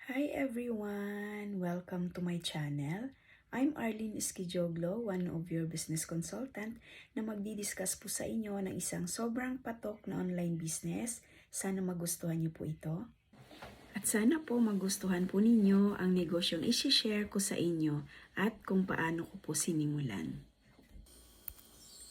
Hi everyone! Welcome to my channel. I'm Arlene Esquijoglo, one of your business consultant na magdi-discuss po sa inyo ng isang sobrang patok na online business. Sana magustuhan niyo po ito. At sana po magustuhan po ninyo ang negosyong isi-share ko sa inyo at kung paano ko po sinimulan.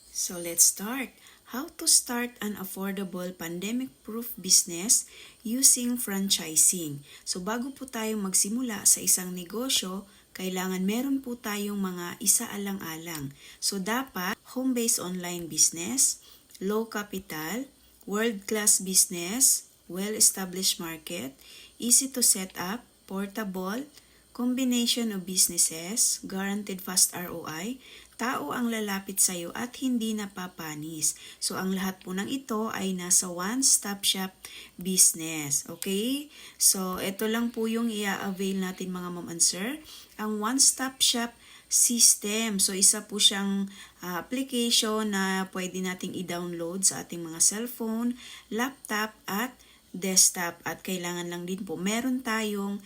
So let's start. How to start an affordable pandemic-proof business using franchising. So bago po tayo magsimula sa isang negosyo, kailangan meron po tayong mga isaalang-alang. So dapat home-based online business, low capital, world-class business, well-established market, easy to set up, portable, combination of businesses, guaranteed fast ROI, tao ang lalapit sa iyo at hindi napapanis. So, ang lahat po ng ito ay nasa one-stop shop business. Okay? So, ito lang po yung i-avail natin mga ma'am and sir. Ang one-stop shop system. So, isa po siyang application na pwede nating i-download sa ating mga cellphone, laptop, at desktop. At kailangan lang din po, meron tayong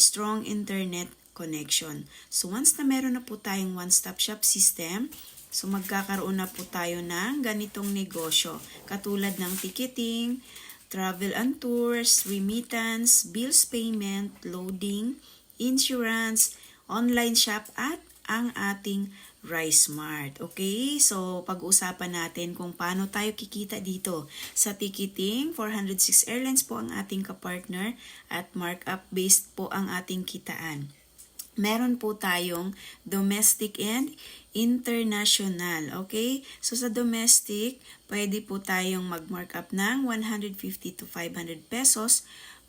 strong internet connection. So once na meron na po tayong one-stop shop system, so magkakaroon na po tayo ng ganitong negosyo. Katulad ng ticketing, travel and tours, remittance, bills payment, loading, insurance, online shop at ang ating Rice Mart. Okay? So, pag-uusapan natin kung paano tayo kikita dito. Sa ticketing, 406 Airlines po ang ating kapartner at markup based po ang ating kitaan. Meron po tayong domestic and international. Okay? So, sa domestic, pwede po tayong mag-markup ng 150 to 500 pesos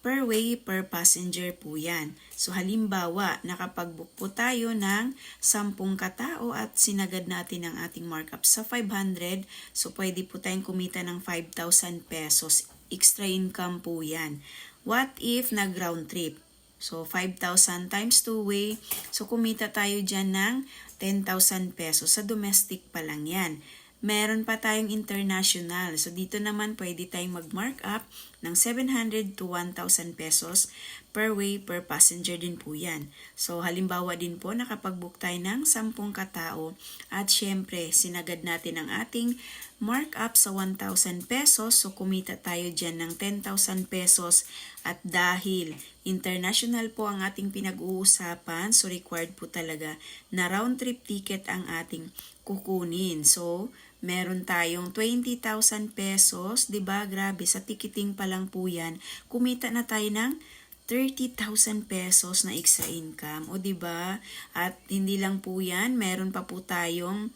per way per passenger po yan. So halimbawa, nakapag-book po tayo ng 10 katao at sinagad natin ang ating markup sa 500, so pwede po tayong kumita ng 5,000 pesos. Extra income po yan. What if nag-round trip? So 5,000 times 2-way, so kumita tayo dyan ng 10,000 pesos. Sa domestic pa lang yan. Meron pa tayong international. So, dito naman pwede tayong mag-markup ng 700 to 1,000 pesos per way per passenger din po yan. So, halimbawa din po, nakapag-book tayo ng 10 katao at syempre, sinagad natin ang ating markup sa 1,000 pesos. So, kumita tayo dyan ng 10,000 pesos at dahil international po ang ating pinag-uusapan, so required po talaga na round trip ticket ang ating kukunin. So, meron tayong 20,000 pesos, 'di ba? Grabe, sa ticketing pa lang po 'yan. Kumita na tayo ng 30,000 pesos na extra income, o 'di ba? At hindi lang po 'yan, meron pa po tayong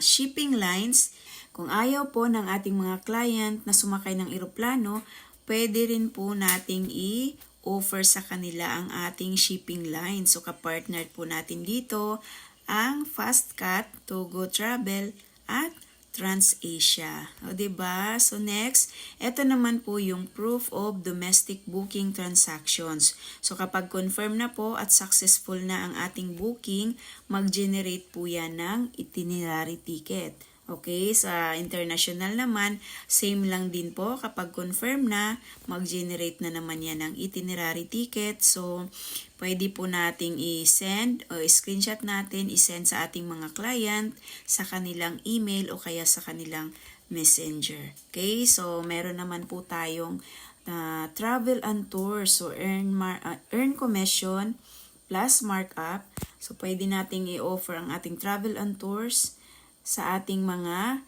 shipping lines. Kung ayaw po ng ating mga client na sumakay ng eroplano, pwede rin po nating i-offer sa kanila ang ating shipping line. So, kapartner po natin dito ang Fastcat, Togo Travel, at TransAsia. O, diba? So, next, ito naman po yung proof of domestic booking transactions. So, kapag confirm na po at successful na ang ating booking, mag-generate po yan ng itinerary ticket. Okay, sa international naman, same lang din po. Kapag confirm na, mag-generate na naman yan ng itinerary ticket. So, pwede po nating i-send o screenshot natin, i-send sa ating mga client, sa kanilang email o kaya sa kanilang messenger. Okay, so meron naman po tayong travel and tours. So, earn commission plus markup. So, pwede nating i-offer ang ating travel and tours sa ating mga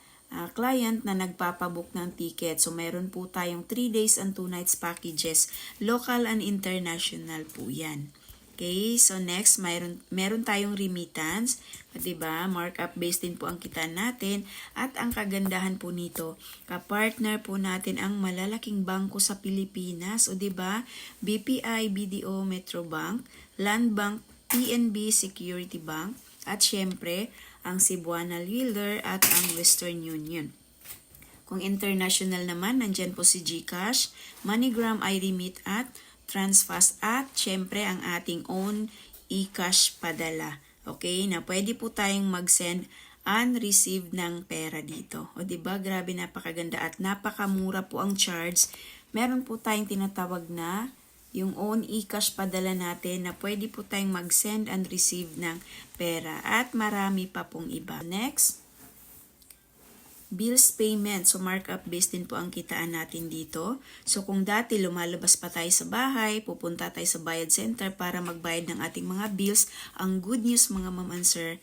client na nagpapabook ng ticket. So, meron po tayong 3 days and 2 nights packages. Local and international po yan. Okay, so next, meron tayong remittance. Diba? Markup based din po ang kitaan natin. At ang kagandahan po nito, kapartner po natin ang malalaking bangko sa Pilipinas. O diba? BPI, BDO, Metrobank, Land Bank, PNB, Security Bank, at syempre, ang Cebuana Wheeler at ang Western Union. Kung international naman, nandyan po si GCash, MoneyGram, iRemit at Transfast at syempre ang ating own eCash padala. Okay, na pwede po tayong mag-send and receive ng pera dito. O diba, grabe, napakaganda at napakamura po ang charge. Meron po tayong tinatawag na yung own e-cash padala natin na pwede po tayong mag-send and receive ng pera at marami pa pong iba. Next, bills payment. So, markup based din po ang kitaan natin dito. So, kung dati lumalabas pa tayo sa bahay, pupunta tayo sa bayad center para magbayad ng ating mga bills, ang good news mga ma'am and sir,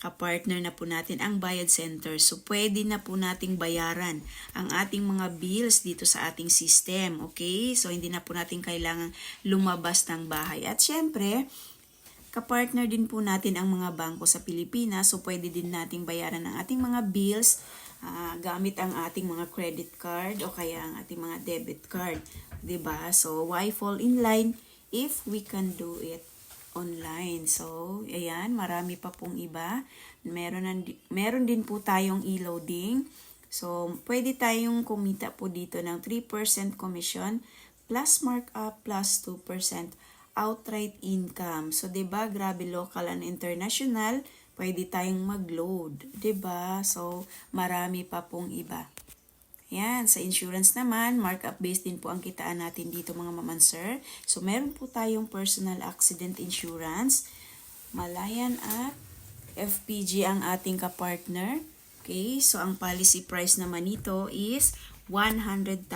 kapartner na po natin ang bayad center. So, pwede na po nating bayaran ang ating mga bills dito sa ating system. Okay? So, hindi na po natin kailangan lumabas ng bahay. At syempre, kapartner din po natin ang mga bangko sa Pilipinas. So, pwede din nating bayaran ang ating mga bills gamit ang ating mga credit card o kaya ang ating mga debit card. 'Di ba? So, why fall in line if we can do it online? So, ayan, marami pa pong iba. Meron din po tayong e-loading. So, pwede tayong kumita po dito ng 3% commission plus markup plus 2% outright income. So, 'di ba, grabe local and international, pwede tayong mag-load, 'di ba? So, marami pa pong iba. Yan, sa insurance naman, markup based din po ang kitaan natin dito mga ma'am and sir. So, meron po tayong personal accident insurance, Malayan at FPG ang ating kapartner. Okay, so ang policy price naman nito is 100,000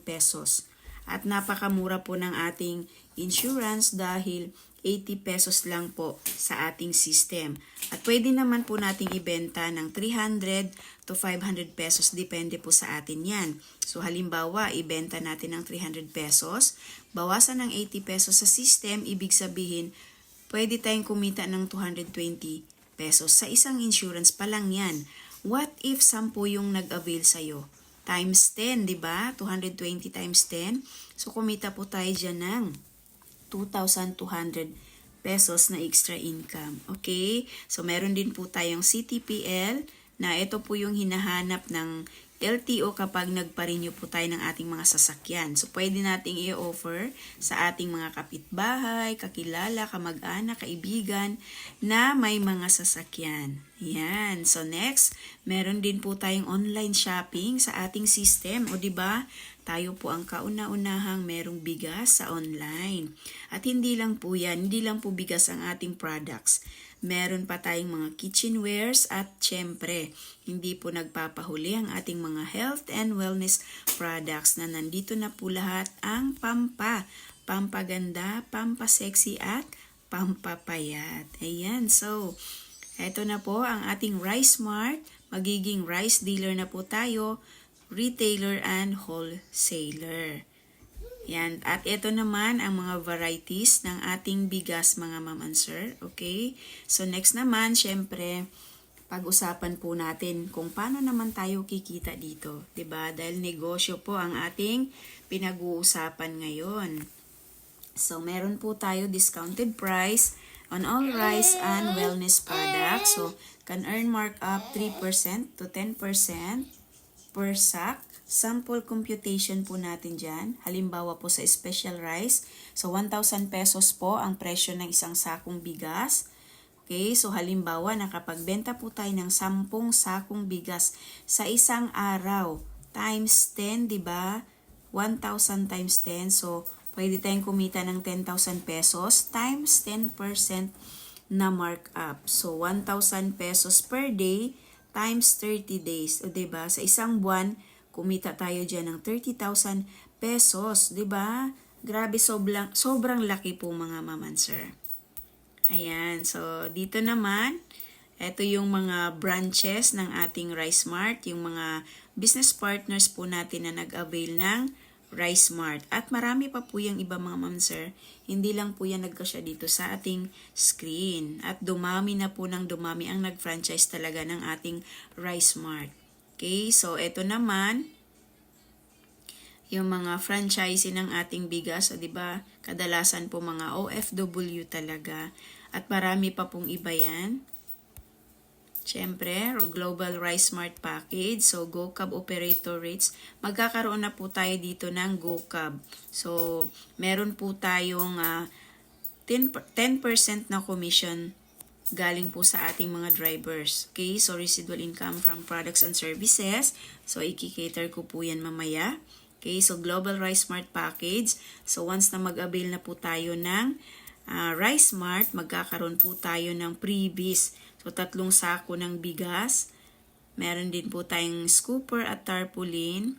pesos. At napakamura po ng ating insurance dahil 80 pesos lang po sa ating system. At pwede naman po nating ibenta ng 300 to 500 pesos. Depende po sa atin yan. So halimbawa, ibenta natin ng 300 pesos. Bawasan ng 80 pesos sa system. Ibig sabihin, pwede tayong kumita ng 220 pesos. Sa isang insurance pa lang yan. What if 10 yung nag-avail sa'yo? Times 10, di ba? 220 times 10. So kumita po tayo dyan ng 2,200 pesos na extra income. Okay? So, meron din po tayong CTPL na ito po yung hinahanap ng LTO kapag nagpa-renew po tayo ng ating mga sasakyan. So, pwede nating i-offer sa ating mga kapitbahay, kakilala, kamag-anak, kaibigan na may mga sasakyan. Yan. So, next, meron din po tayong online shopping sa ating system. O, di ba? Tayo po ang kauna-unahang merong bigas sa online. At hindi lang po yan, hindi lang po bigas ang ating products. Meron pa tayong mga kitchenwares at syempre, hindi po nagpapahuli ang ating mga health and wellness products na nandito na po lahat ang pampaganda, pampasexy at pampapayat. Ayan, so, eto na po ang ating Rice Mart. Magiging rice dealer na po tayo, retailer and wholesaler. Yan. At ito naman ang mga varieties ng ating bigas mga ma'am and sir. Okay? So next naman, syempre, pag-usapan po natin kung paano naman tayo kikita dito. 'Di ba? Dahil negosyo po ang ating pinag-uusapan ngayon. So meron po tayo discounted price on all rice and wellness products. So can earn markup 3% to 10% per sack. Sample computation po natin dyan. Halimbawa po sa special rice. So, 1,000 pesos po ang presyo ng isang sakong bigas. Okay, so halimbawa nakapagbenta po tayo ng 10 sakong bigas sa isang araw. Times 10, di ba? 1,000 times 10. So, pwede tayong kumita ng 10,000 pesos times 10% na markup. So, 1,000 pesos per day times 30 days. O, di ba? Sa isang buwan, kumita tayo dyan ng 30,000 pesos, di ba? Grabe, sobrang laki po mga ma'am and sir. Ayan, so dito naman, ito yung mga branches ng ating Rice Mart, yung mga business partners po natin na nag-avail ng Rice Mart. At marami pa po yung iba mga ma'am and sir, hindi lang po yan nagkasya dito sa ating screen. At dumami na po ng dumami ang nag-franchise talaga ng ating Rice Mart. Okay, so ito naman, yung mga franchisee ng ating bigas, so 'di ba? Kadalasan po mga OFW talaga at marami pa pong iba 'yan. Siyempre, Global Rice Mart Package, so GoCab operator rates, magkakaroon na po tayo dito ng GoCab. So, meron po tayong 10% na commission galing po sa ating mga drivers. Okay, so residual income from products and services. So, i-cater ko po yan mamaya. Okay, so Global Rice Mart Package. So once na mag-avail na po tayo ng Rice Mart, magkakaroon po tayo ng freebies. So 3 sako ng bigas. Meron din po tayong scooper at tarpaulin.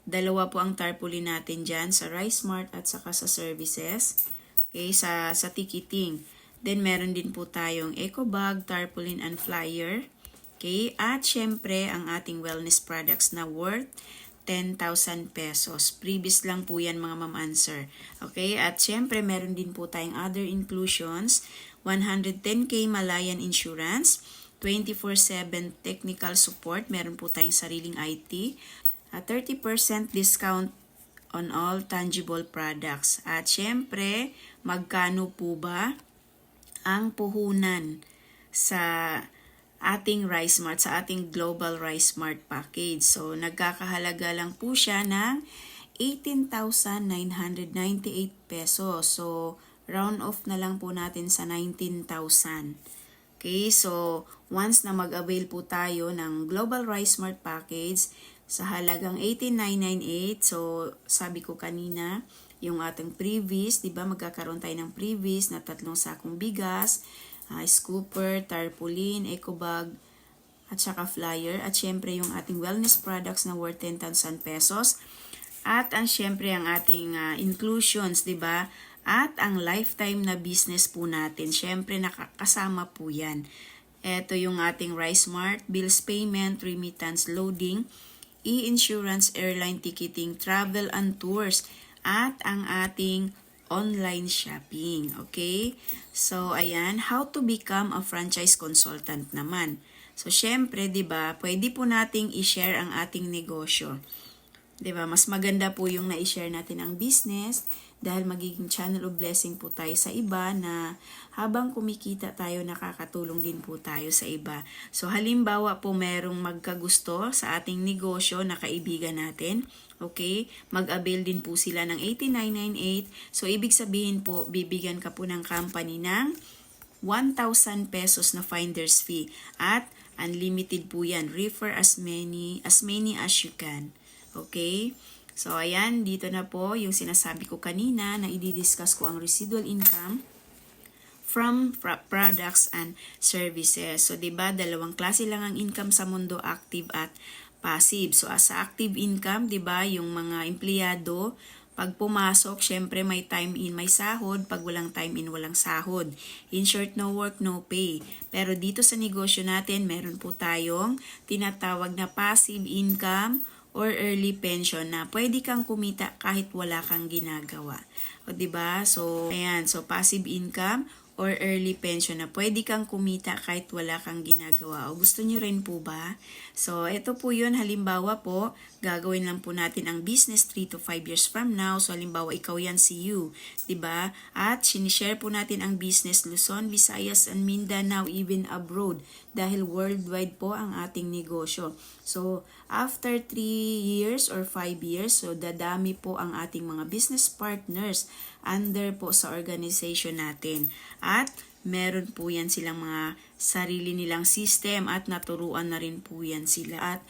2 po ang tarpaulin natin dyan sa Rice Mart at saka sa services. Okay, sa ticketing. Then meron din po tayong eco bag, tarpaulin and flyer. Okay, at syempre ang ating wellness products na worth 10,000 pesos. Previous lang po yan mga ma'am answer. Okay, at syempre meron din po tayong other inclusions. 110k Malayan Insurance, 24/7 technical support. Meron po tayong sariling IT. 30% discount on all tangible products. At syempre, magkano po ba ang puhunan sa ating Rice Mart, sa ating Global Rice Mart Package? So, nagkakahalaga lang po siya ng 18,998 pesos. So, round off na lang po natin sa 19,000. Okay, so once na mag-avail po tayo ng Global Rice Mart Package sa halagang 18,998, so sabi ko kanina, yung ating previous, di ba, magkakaroon tayo ng previous na 3 sakong bigas, scooper, tarpaulin, eco bag, at saka flyer, at syempre yung ating wellness products na worth 10,000 pesos, at ang syempre ang ating inclusions, di ba, at ang lifetime na business po natin, syempre nakakasama po yan. Ito yung ating Rice Mart, bills payment, remittance, loading, e-insurance, airline ticketing, travel and tours, at ang ating online shopping. Okay? So, ayan, how to become a franchise consultant naman. So, syempre, di ba, pwede po nating i-share ang ating negosyo. Di ba? Mas maganda po yung na-i-share natin ang business dahil magiging channel of blessing po tayo sa iba na habang kumikita tayo, nakakatulong din po tayo sa iba. So, halimbawa po merong magkagusto sa ating negosyo na kaibigan natin. Okay? Mag-avail din po sila ng 18,998. So, ibig sabihin po, bibigyan ka po ng company ng 1,000 pesos na finder's fee. At unlimited po yan. Refer as many as you can. Okay? So, ayan, dito na po yung sinasabi ko kanina na i-discuss ko ang residual income from products and services. So, diba, 2 klase lang ang income sa mundo, active at passive. So, as active income, diba, yung mga empleyado, pag pumasok, syempre may time in, may sahod. Pag walang time in, walang sahod. In short, no work, no pay. Pero dito sa negosyo natin, meron po tayong tinatawag na passive income or early pension na pwede kang kumita kahit wala kang ginagawa. O diba? So, ayan. So, passive income or early pension na pwede kang kumita kahit wala kang ginagawa. O gusto nyo rin po ba? So, ito po yun. Halimbawa po, gagawin lang po natin ang business 3 to 5 years from now. So, halimbawa, ikaw yan si you. Diba? At sinishare po natin ang business Luzon, Visayas, and Mindanao, even abroad. Dahil worldwide po ang ating negosyo. So, after 3 years or 5 years, so dadami po ang ating mga business partners under po sa organization natin. At meron po yan silang mga sarili nilang system at naturuan na rin po yan sila. At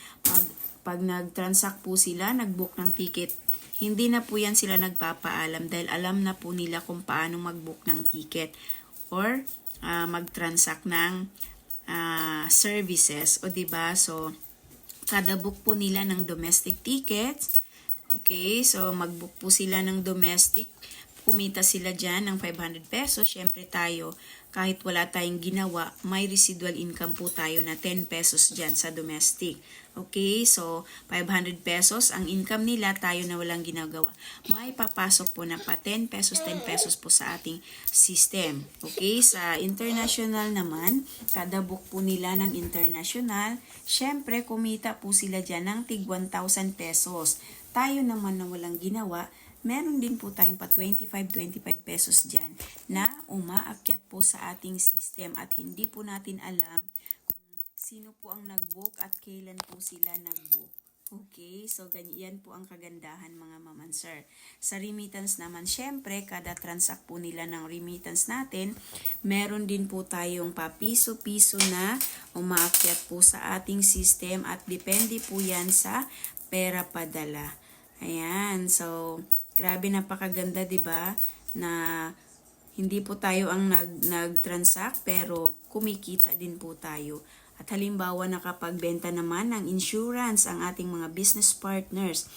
pag nag-transact po sila, nag-book ng ticket, hindi na po yan sila nagpapaalam dahil alam na po nila kung paano mag-book ng ticket or mag-transact ng services. O diba? So, kada book po nila ng domestic tickets, okay, so mag-book po sila ng domestic, kumita sila dyan ng 500 pesos. Syempre tayo, kahit wala tayong ginawa, may residual income po tayo na 10 pesos dyan sa domestic. Okay, so 500 pesos ang income nila, tayo na walang ginagawa. May papasok po na pa 10 pesos po sa ating system. Okay, sa international naman, kada book po nila ng international, syempre kumita po sila dyan ng tig 1,000 pesos. Tayo naman na walang ginawa, meron din po tayong pa 25 pesos dyan na umaakyat po sa ating system at hindi po natin alam sino po ang nag-book at kailan po sila nag-book. Okay, so ganyan po ang kagandahan mga ma'am and sir. Sa remittance naman, syempre, kada transact po nila ng remittance natin, meron din po tayong papiso-piso na umaakyat po sa ating system at depende po yan sa pera padala. Ayan, so grabe napakaganda 'di ba na hindi po tayo ang nag-transact pero kumikita din po tayo. At halimbawa nakapagbenta naman ng insurance ang ating mga business partners.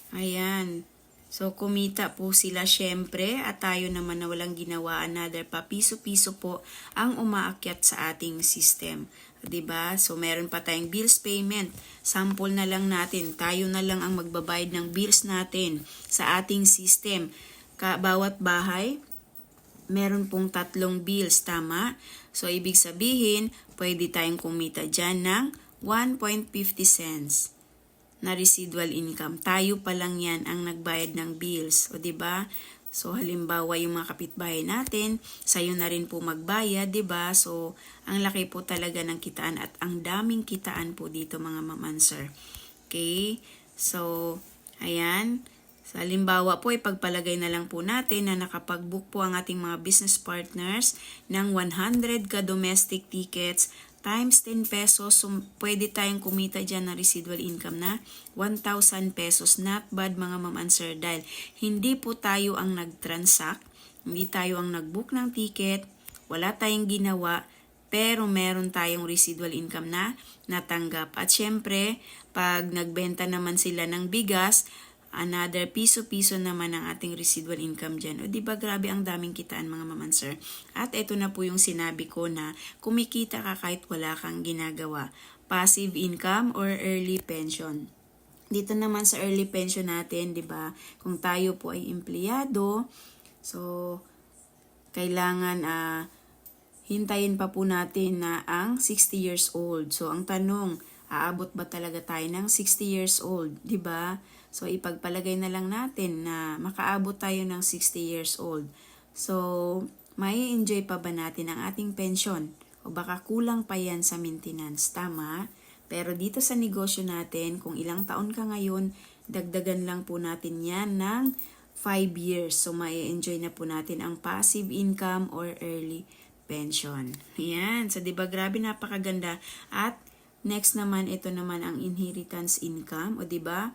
Ayan. So, kumita po sila syempre at tayo naman na walang ginawa another pa piso-piso po ang umaakyat sa ating system. 'Di ba? So, meron pa tayong bills payment. Sample na lang natin. Tayo na lang ang magbabayad ng bills natin sa ating system. Bawat bahay, meron pong 3 bills, tama? So, ibig sabihin, pwede tayong kumita dyan ng 1.50 cents na residual income. Tayo pa lang yan ang nagbayad ng bills. O, diba? So, halimbawa yung mga kapitbahay natin, sa'yo na rin po magbayad, diba? So, ang laki po talaga ng kitaan at ang daming kitaan po dito mga mamansir. Okay? So, ayan. So, halimbawa po, ipagpalagay na lang po natin na nakapag-book po ang ating mga business partners ng 100 ka domestic tickets times 10 pesos, so pwede tayong kumita dyan na residual income na 1,000 pesos. Not bad mga ma'am and sir, dahil hindi po tayo ang nag-transact, hindi tayo ang nag-book ng ticket, wala tayong ginawa, pero meron tayong residual income na natanggap. At syempre, pag nagbenta naman sila ng bigas, another piso-piso naman ang ating residual income dyan. O diba grabe ang daming kitaan mga maman sir. At ito na po yung sinabi ko na kumikita ka kahit wala kang ginagawa. Passive income or early pension. Dito naman sa early pension natin, di ba? Kung tayo po ay empleyado, so kailangan hintayin pa po natin na ang 60 years old. So ang tanong, aabot ba talaga tayo ng 60 years old, di ba? So, ipagpalagay na lang natin na makaabot tayo ng 60 years old. So, may enjoy pa ba natin ang ating pensyon? O baka kulang pa yan sa maintenance, tama? Pero dito sa negosyo natin, kung ilang taon ka ngayon, dagdagan lang po natin yan ng 5 years. So, may enjoy na po natin ang passive income or early pension. Ayan. So, diba grabe napakaganda. At next naman, ito naman ang inheritance income. O diba?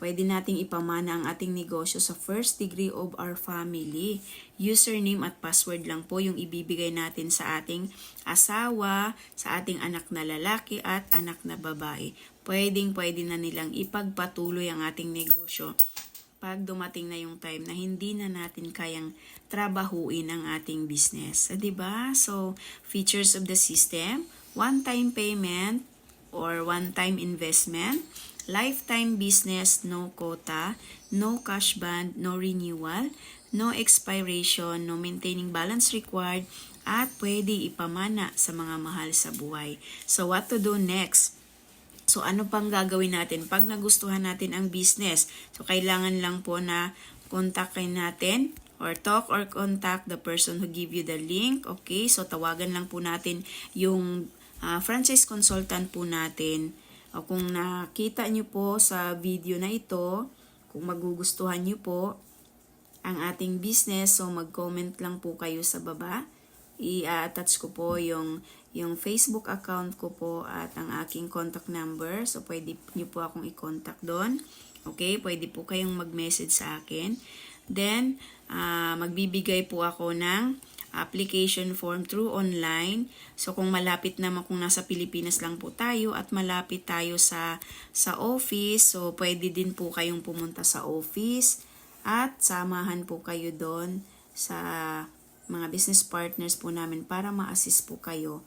Pwede nating ipamana ang ating negosyo sa first degree of our family. Username at password lang po yung ibibigay natin sa ating asawa, sa ating anak na lalaki at anak na babae. Pwede na nilang ipagpatuloy ang ating negosyo pag dumating na yung time na hindi na natin kayang trabahuin ang ating business. Diba? So, features of the system, one-time payment or one-time investment, lifetime business, no quota, no cash band, no renewal, no expiration, no maintaining balance required, at pwede ipamana sa mga mahal sa buhay. So what to do next? So ano pang gagawin natin pag nagustuhan natin ang business? So kailangan lang po na kontakin natin or talk or contact the person who give you the link. Okay, so tawagan lang po natin yung franchise consultant po natin. O kung nakita nyo po sa video na ito, kung magugustuhan nyo po ang ating business, so mag-comment lang po kayo sa baba. I-attach ko po yung Facebook account ko po at ang aking contact number. So pwede nyo po akong i-contact doon. Okay, pwede po kayong mag-message sa akin. Then, magbibigay po ako ng application form through online. So kung malapit naman, kung nasa Pilipinas lang po tayo at malapit tayo sa office, so pwede din po kayong pumunta sa office at samahan po kayo doon sa mga business partners po namin para ma-assist po kayo.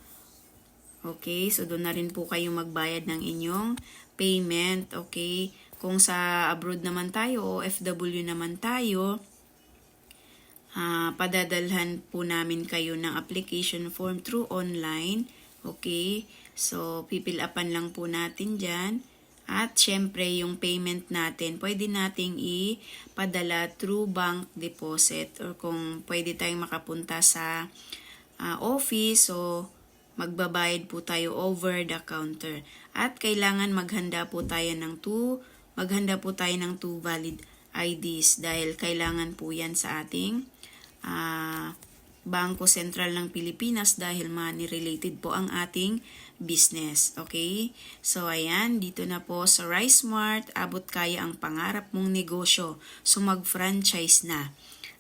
Okay, so doon na rin po kayo magbayad ng inyong payment. Okay, kung sa abroad naman tayo o OFW naman tayo, padadalhan po namin kayo ng application form through online. Okay? So, pipil-upan lang po natin dyan. At syempre, yung payment natin, pwede nating ipadala through bank deposit or kung pwede tayong makapunta sa office, so magbabayad po tayo over the counter. At kailangan maghanda po tayo ng two valid IDs dahil kailangan po yan sa ating Bangko Sentral ng Pilipinas dahil money related po ang ating business. Okay? So, ayan, dito na po sa Rice Mart, abot kaya ang pangarap mong negosyo. So, mag-franchise na.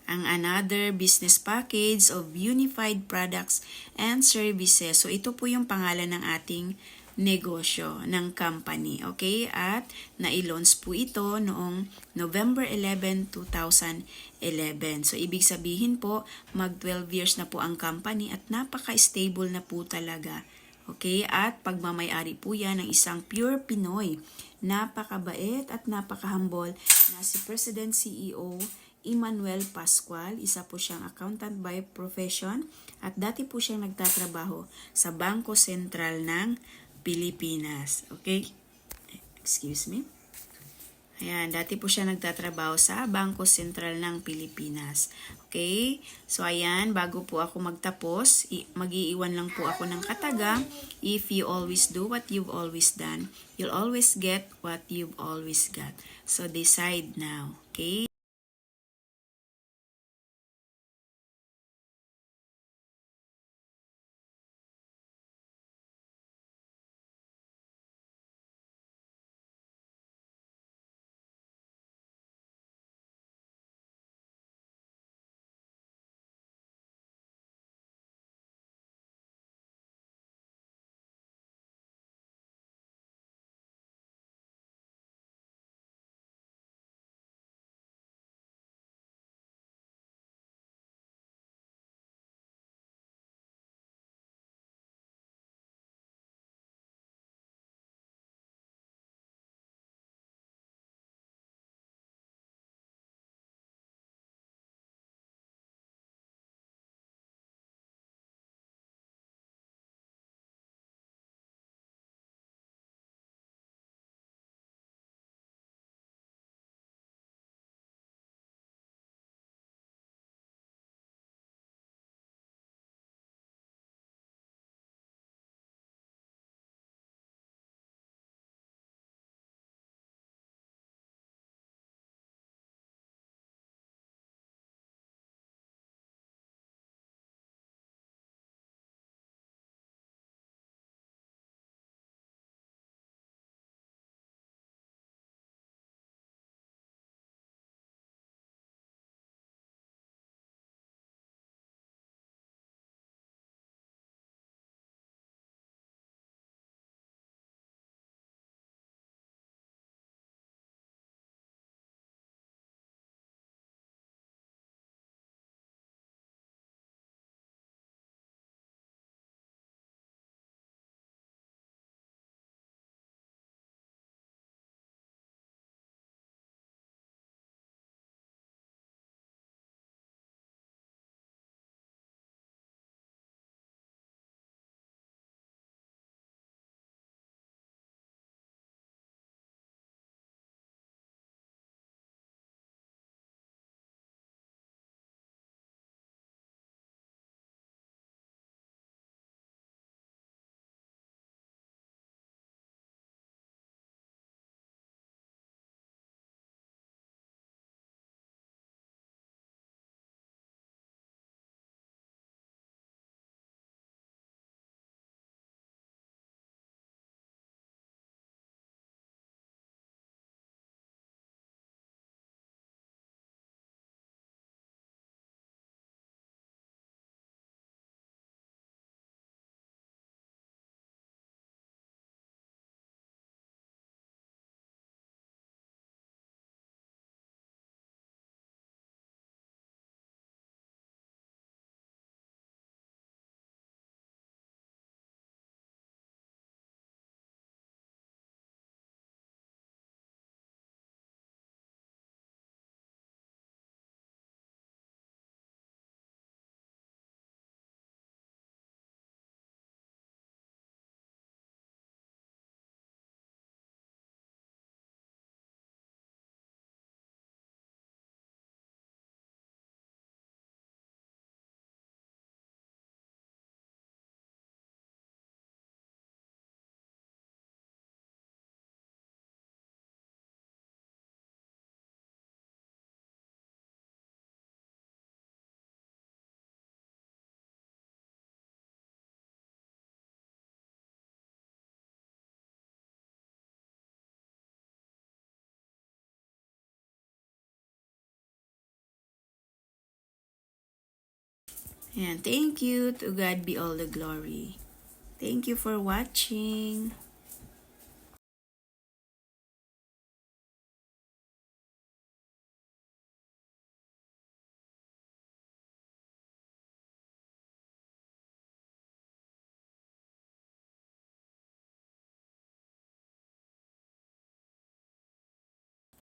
Ang another business package of unified products and services. So, ito po yung pangalan ng ating negosyo ng company. Okay? At na-launch po ito noong November 11, 2011. So, ibig sabihin po, mag 12 years na po ang company at napaka-stable na po talaga. Okay? At pagmamayari po yan ng isang pure Pinoy. Napakabait at napaka-humble na si President CEO Emmanuel Pascual. Isa po siyang accountant by profession at dati po siyang nagtatrabaho sa Bangko Sentral ng Pilipinas. Okay? Excuse me. Ayan, dati po siya nagtatrabaho sa Bangko Sentral ng Pilipinas. Okay? So, ayan, bago po ako magtapos, mag-iiwan lang po ako ng kataga. If you always do what you've always done, you'll always get what you've always got. So, decide now. Okay? Ayan, thank you. To God be all the glory. Thank you for watching.